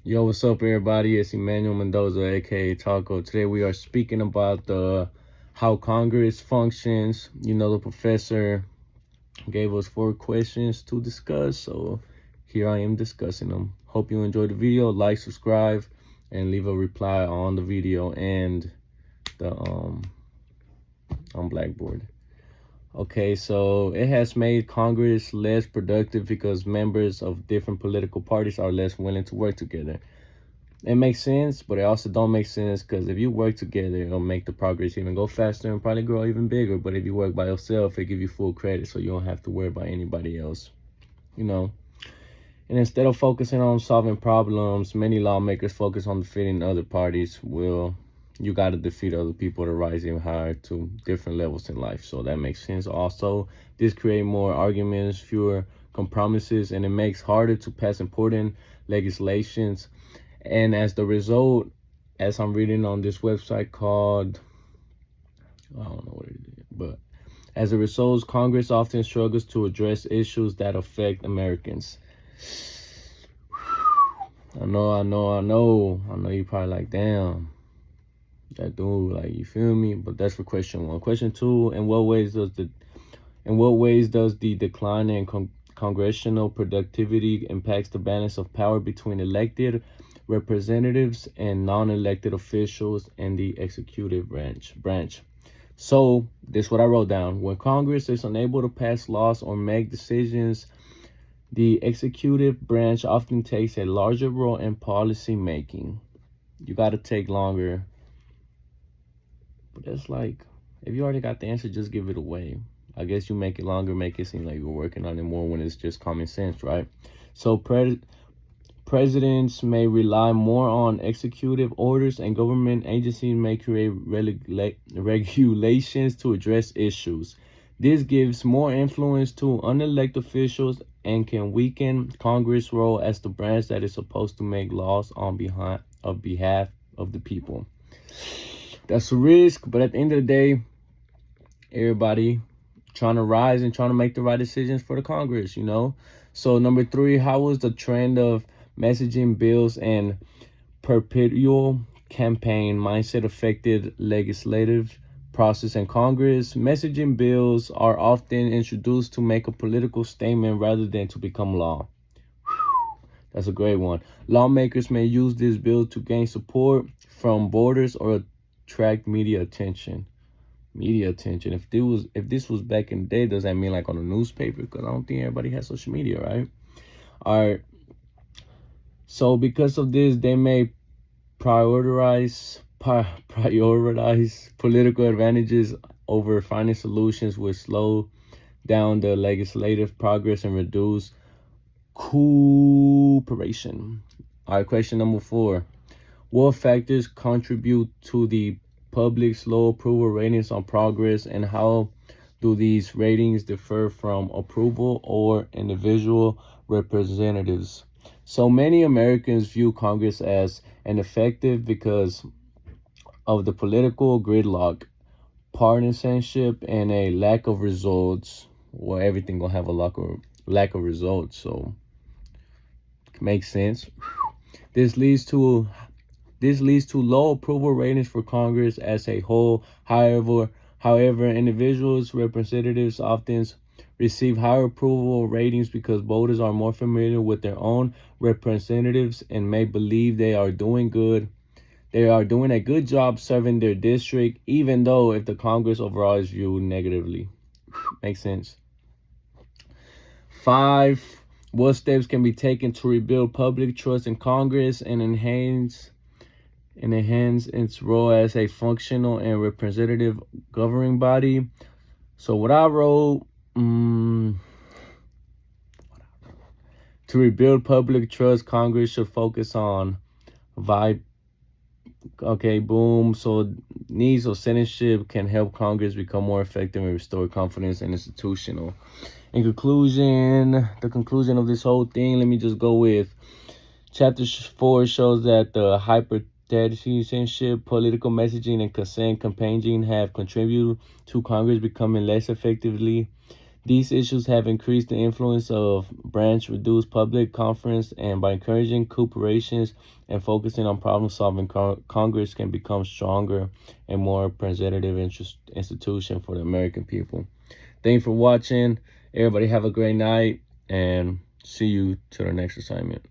Yo, what's up, everybody? It's Emmanuel Mendoza, aka Taco. Today we are speaking about the how Congress functions. The professor gave us 4 questions to discuss, so here I am discussing them. Hope you enjoyed the video. Like, subscribe, and leave a reply on the video and the on Blackboard. Okay, so it has made Congress less productive because members of different political parties are less willing to work together. It makes sense, but it also don't make sense because if you work together, it'll make the progress even go faster and probably grow even bigger. But if you work by yourself, it give you full credit, so you don't have to worry about anybody else, you know. And instead of focusing on solving problems, many lawmakers focus on defeating other parties. Well, you got to defeat other people to rise even higher to different levels in life. So that makes sense. Also, this create more arguments, fewer compromises, and it makes harder to pass important legislations. And as the result, as I'm reading on this website called, I don't know what it is, but as a result, Congress often struggles to address issues that affect Americans. I know you probably like, damn, that dude, like, you feel me? But that's for question 1. Question 2, in what ways does the decline in congressional productivity impacts the balance of power between elected representatives and non-elected officials in the executive branch? So this is what I wrote down. When Congress is unable to pass laws or make decisions, the executive branch often takes a larger role in policy making. You got to take longer. But that's like, if you already got the answer, just give it away. I guess you make it longer, make it seem like you're working on it more when it's just common sense, right? So presidents may rely more on executive orders, and government agencies may create regulations to address issues. This gives more influence to unelected officials and can weaken Congress' role as the branch that is supposed to make laws on behalf of the people. That's a risk, but at the end of the day, everybody trying to rise and trying to make the right decisions for the Congress, So number 3, how was the trend of messaging bills and perpetual campaign mindset affected legislative process in Congress? Messaging bills are often introduced to make a political statement rather than to become law. That's a great one. Lawmakers may use this bill to gain support from voters or attract media attention. If this was back in the day, does that mean like on a newspaper? Because I don't think everybody has social media, right? All right. So because of this, they may prioritize political advantages over finding solutions, which slow down the legislative progress and reduce cooperation. All right, question number 4. What factors contribute to the public's low approval ratings on progress, and how do these ratings differ from approval or individual representatives? So many Americans view Congress as ineffective because of the political gridlock, partisanship, and a lack of results. Well, everything gonna have a lack of results, so it makes sense. This leads to low approval ratings for Congress as a whole. However, individuals, representatives often receive higher approval ratings because voters are more familiar with their own representatives and may believe they are doing a good job serving their district, even though if the Congress overall is viewed negatively. Makes sense. 5. What steps can be taken to rebuild public trust in Congress and enhance its role as a functional and representative governing body? So what I wrote, to rebuild public trust, Congress should focus on So needs of censorship can help Congress become more effective and restore confidence in institutional. In conclusion, the conclusion of this whole thing, let me just go with Chapter 4 shows that the hyperpartisanship, political messaging, and consent campaigning have contributed to Congress becoming less effectively. These issues have increased the influence of branch reduced public conference, and by encouraging cooperations and focusing on problem solving, Congress can become stronger and more representative institution for the American people. Thank you for watching. Everybody have a great night, and see you to the next assignment.